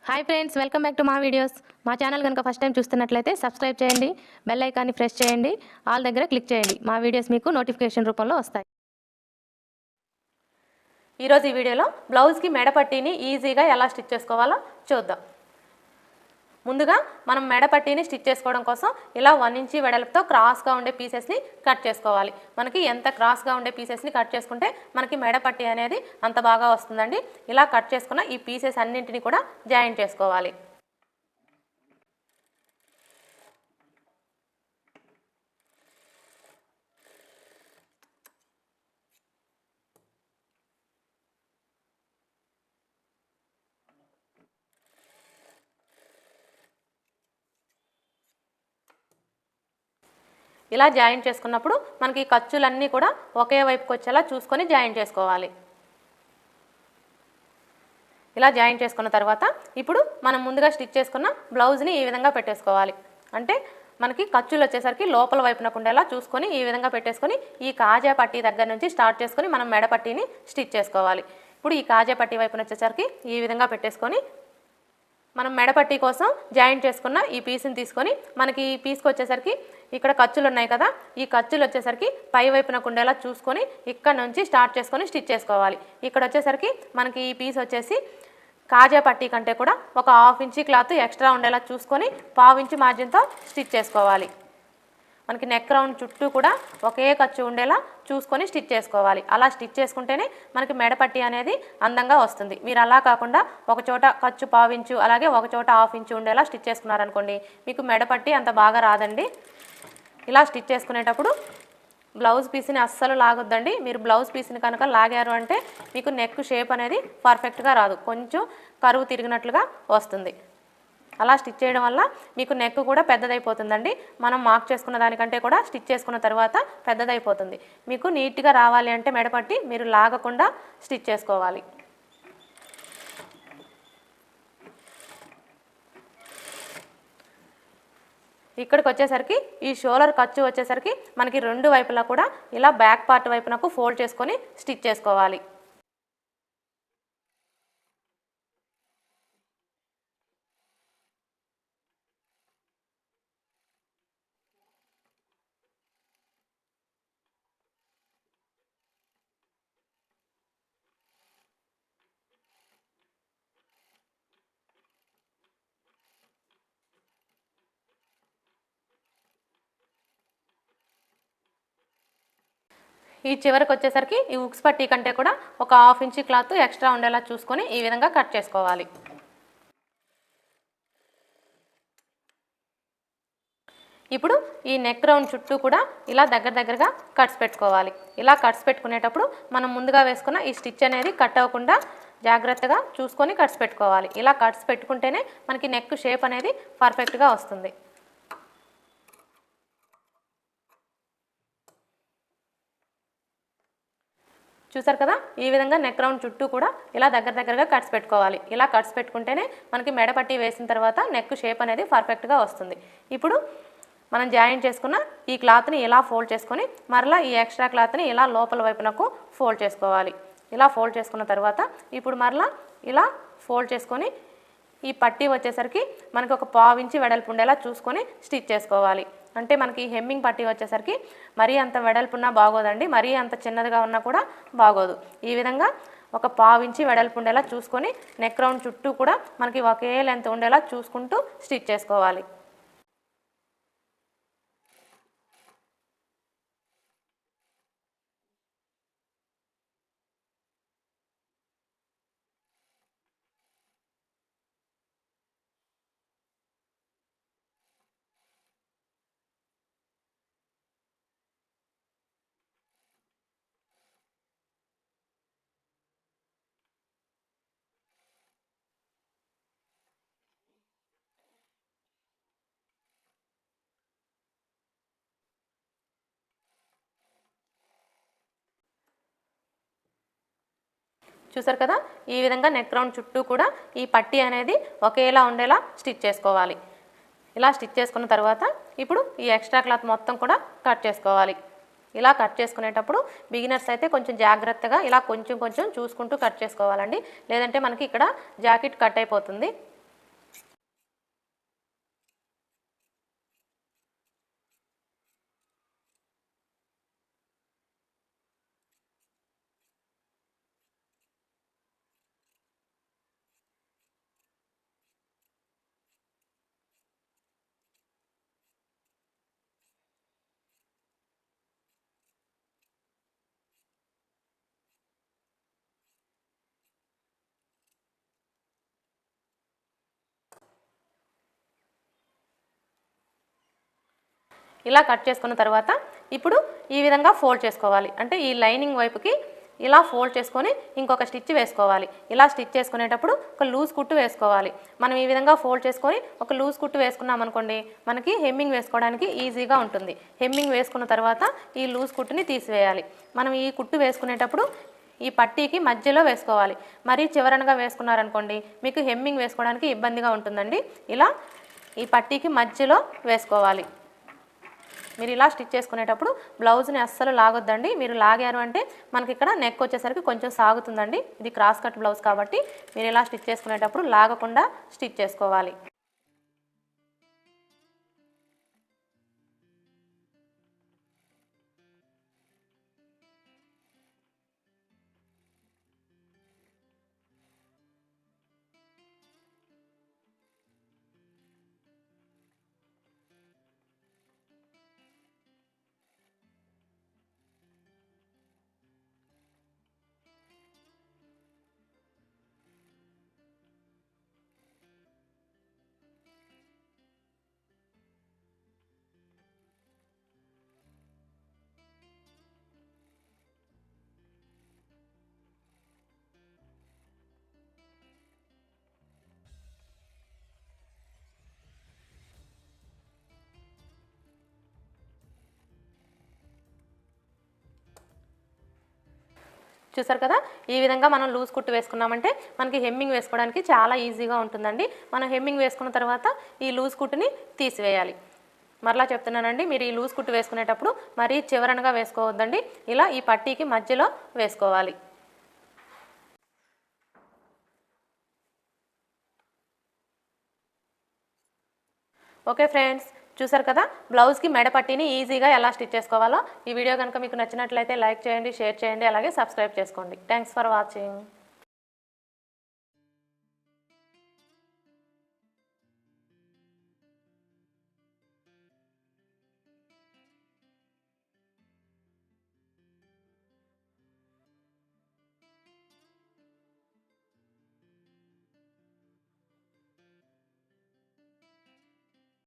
Hi friends, welcome back to మా videos. మా channel కనుక ఫస్ట్ టైం చూస్తున్నట్లయితే సబ్స్క్రైబ్ చేయండి, బెల్ ఐకాన్ని ప్రెస్ చేయండి, ఆల్ దగ్గర క్లిక్ చేయండి. మా వీడియోస్ మీకు నోటిఫికేషన్ రూపంలో వస్తాయి. ఈరోజు ఈ వీడియోలో బ్లౌజ్కి మెడ పట్టీని ఈజీగా ఎలా స్టిచ్ చేసుకోవాలో చూద్దాం. ముందుగా మనం మెడ పట్టీని స్టిచ్ చేసుకోవడం కోసం ఇలా 1 ఇంచ్ వెడల్పుతో క్రాస్గా ఉండే పీసెస్ని కట్ చేసుకోవాలి. మనకి ఎంత క్రాస్గా ఉండే పీసెస్ని కట్ చేసుకుంటే మనకి మెడ పట్టీ అనేది అంత బాగా వస్తుందండి. ఇలా కట్ చేసుకున్న ఈ పీసెస్ అన్నింటినీ కూడా జాయింట్ చేసుకోవాలి. ఇలా జాయింట్ చేసుకున్నప్పుడు మనకి ఖర్చులన్నీ కూడా ఒకే వైపుకి వచ్చేలా చూసుకొని జాయింట్ చేసుకోవాలి. ఇలా జాయింట్ చేసుకున్న తర్వాత ఇప్పుడు మనం ముందుగా స్టిచ్ చేసుకున్న బ్లౌజ్ని ఈ విధంగా పెట్టేసుకోవాలి. అంటే మనకి ఖర్చులు వచ్చేసరికి లోపల వైపునకు ఉండేలా చూసుకొని ఈ విధంగా పెట్టేసుకొని ఈ కాజా పట్టీ దగ్గర నుంచి స్టార్ట్ చేసుకొని మనం మెడ పట్టీని స్టిచ్ చేసుకోవాలి. ఇప్పుడు ఈ కాజా పట్టీ వైపున వచ్చేసరికి ఈ విధంగా పెట్టేసుకొని మనం మెడపట్టీ కోసం జాయింట్ చేసుకున్న ఈ పీస్ని తీసుకొని మనకి ఈ పీస్కి వచ్చేసరికి ఇక్కడ ఖర్చులు ఉన్నాయి కదా, ఈ ఖర్చులు వచ్చేసరికి పై వైపునకు ఉండేలా చూసుకొని ఇక్కడ నుంచి స్టార్ట్ చేసుకొని స్టిచ్ చేసుకోవాలి. ఇక్కడ వచ్చేసరికి మనకి ఈ పీస్ వచ్చేసి కాజా పట్టీ కంటే కూడా ఒక 1/2 ఇంచ్ క్లాత్ ఎక్స్ట్రా ఉండేలా చూసుకొని 1/2 ఇంచ్ మార్జిన్తో స్టిచ్ చేసుకోవాలి. మనకి నెక్ రౌండ్ చుట్టూ కూడా ఒకే ఖర్చు ఉండేలా చూసుకొని స్టిచ్ చేసుకోవాలి. అలా స్టిచ్ చేసుకుంటేనే మనకి మెడపట్టీ అనేది అందంగా వస్తుంది. మీరు అలా కాకుండా ఒక చోట ఖర్చు 1/2 ఇంచు అలాగే ఒక చోట 1/2 ఇంచు ఉండేలా స్టిచ్ చేసుకున్నారనుకోండి, మీకు మెడపట్టీ అంత బాగా రాదండి. ఇలా స్టిచ్ చేసుకునేటప్పుడు బ్లౌజ్ పీస్ని అస్సలు లాగొద్దండి. మీరు బ్లౌజ్ పీస్ని కనుక లాగారు అంటే మీకు నెక్ షేప్ అనేది పర్ఫెక్ట్గా రాదు, కొంచెం కరువు తిరిగినట్లుగా వస్తుంది. అలా స్టిచ్ చేయడం వల్ల మీకు నెక్ కూడా పెద్దదైపోతుందండి. మనం మార్క్ చేసుకున్న దానికంటే కూడా స్టిచ్ చేసుకున్న తర్వాత పెద్దదైపోతుంది. మీకు నీట్గా రావాలి అంటే మెడపట్టి మీరు లాగకుండా స్టిచ్ చేసుకోవాలి. ఇక్కడికి వచ్చేసరికి ఈ షోల్డర్ ఖర్చు వచ్చేసరికి మనకి 2 వైపులా కూడా ఇలా బ్యాక్ పార్ట్ వైపునకు ఫోల్డ్ చేసుకొని స్టిచ్ చేసుకోవాలి. ఈ చివరికి వచ్చేసరికి ఈ ఉక్స్ పట్టీ కంటే కూడా ఒక 1/2 ఇంచ్ క్లాత్ ఎక్స్ట్రా ఉండేలా చూసుకొని ఈ విధంగా కట్ చేసుకోవాలి. ఇప్పుడు ఈ నెక్ రౌండ్ చుట్టూ కూడా ఇలా దగ్గరగా కట్స్ పెట్టుకోవాలి. ఇలా కట్స్ పెట్టుకునేటప్పుడు మనం ముందుగా వేసుకున్న ఈ స్టిచ్ అనేది కట్ అవ్వకుండా జాగ్రత్తగా చూసుకొని కట్స్ పెట్టుకోవాలి. ఇలా కట్స్ పెట్టుకుంటేనే మనకి నెక్ షేప్ అనేది పర్ఫెక్ట్గా వస్తుంది. చూసారు కదా, ఈ విధంగా నెక్ రౌండ్ చుట్టూ కూడా ఇలా దగ్గరగా కట్స్ పెట్టుకోవాలి. ఇలా కట్స్ పెట్టుకుంటేనే మనకి మెడపట్టీ వేసిన తర్వాత నెక్ షేప్ అనేది పర్ఫెక్ట్గా వస్తుంది. ఇప్పుడు మనం జాయింట్ చేసుకున్న ఈ క్లాత్ని ఇలా ఫోల్డ్ చేసుకొని మరలా ఈ ఎక్స్ట్రా క్లాత్ని ఇలా లోపల వైపునకు ఫోల్డ్ చేసుకోవాలి. ఇలా ఫోల్డ్ చేసుకున్న తర్వాత ఇప్పుడు మరలా ఇలా ఫోల్డ్ చేసుకొని ఈ పట్టీ వచ్చేసరికి మనకి ఒక 1/2 ఇంచ్ వెడల్పు ఉండేలా చూసుకొని స్టిచ్ చేసుకోవాలి. అంటే మనకి హెమ్మింగ్ పట్టీ వచ్చేసరికి మరీ అంత వెడల్పు ఉన్నా బాగోదండి, మరీ అంత చిన్నదిగా ఉన్నా కూడా బాగోదు. ఈ విధంగా ఒక 1/2 ఇంచ్ వెడల్పు ఉండేలా చూసుకొని నెక్ రౌండ్ చుట్టూ కూడా మనకి ఒకే లెంత్ ఉండేలా చూసుకుంటూ స్టిచ్ చేసుకోవాలి. చూసారు కదా, ఈ విధంగా నెక్ రౌండ్ చుట్టూ కూడా ఈ పట్టీ అనేది ఒకేలా ఉండేలా స్టిచ్ చేసుకోవాలి. ఇలా స్టిచ్ చేసుకున్న తర్వాత ఇప్పుడు ఈ ఎక్స్ట్రా క్లాత్ మొత్తం కూడా కట్ చేసుకోవాలి. ఇలా కట్ చేసుకునేటప్పుడు బిగినర్స్ అయితే కొంచెం జాగ్రత్తగా ఇలా కొంచెం చూసుకుంటూ కట్ చేసుకోవాలండి, లేదంటే మనకి ఇక్కడ జాకెట్ కట్ అయిపోతుంది. ఇలా కట్ చేసుకున్న తర్వాత ఇప్పుడు ఈ విధంగా ఫోల్డ్ చేసుకోవాలి. అంటే ఈ లైనింగ్ వైపుకి ఇలా ఫోల్డ్ చేసుకొని ఇంకొక స్టిచ్ వేసుకోవాలి. ఇలా స్టిచ్ చేసుకునేటప్పుడు ఒక లూజ్ కుట్టు వేసుకోవాలి. మనం ఈ విధంగా ఫోల్డ్ చేసుకొని ఒక లూజ్ కుట్టు వేసుకున్నాం అనుకోండి, మనకి హెమ్మింగ్ వేసుకోవడానికి ఈజీగా ఉంటుంది. హెమ్మింగ్ వేసుకున్న తర్వాత ఈ లూజ్ కుట్టుని తీసివేయాలి. మనం ఈ కుట్టు వేసుకునేటప్పుడు ఈ పట్టీకి మధ్యలో వేసుకోవాలి. మరీ చివరనగా వేసుకున్నారనుకోండి మీకు హెమ్మింగ్ వేసుకోవడానికి ఇబ్బందిగా ఉంటుందండి. ఇలా ఈ పట్టీకి మధ్యలో వేసుకోవాలి. మీరు ఇలా స్టిచ్ చేసుకునేటప్పుడు బ్లౌజ్ని అస్సలు లాగొద్దండి. మీరు లాగారు అంటే మనకి ఇక్కడ నెక్ వచ్చేసరికి కొంచెం సాగుతుందండి. ఇది క్రాస్ కట్ బ్లౌజ్ కాబట్టి మీరు ఇలా స్టిచ్ చేసుకునేటప్పుడు లాగకుండా స్టిచ్ చేసుకోవాలి. చూసారు కదా, ఈ విధంగా మనం లూజ్ కుట్టు వేసుకున్నామంటే మనకి హెమ్మింగ్ వేసుకోవడానికి చాలా ఈజీగా ఉంటుందండి. మనం హెమ్మింగ్ వేసుకున్న తర్వాత ఈ లూజ్ కుట్టుని తీసివేయాలి. మరలా చెప్తున్నానండి, మీరు ఈ లూజ్ కుట్టు వేసుకునేటప్పుడు మరీ చివరనగా వేసుకోవద్దండి. ఇలా ఈ పట్టీకి మధ్యలో వేసుకోవాలి. ఓకే ఫ్రెండ్స్, చూసారు కదా బ్లౌజ్కి మెడ పట్టీని ఈజీగా ఎలా స్టిచ్ చేసుకోవాలో. ఈ వీడియో కనుక మీకు నచ్చినట్లయితే లైక్ చేయండి, షేర్ చేయండి, అలాగే సబ్స్క్రైబ్ చేసుకోండి. Thanks for watching.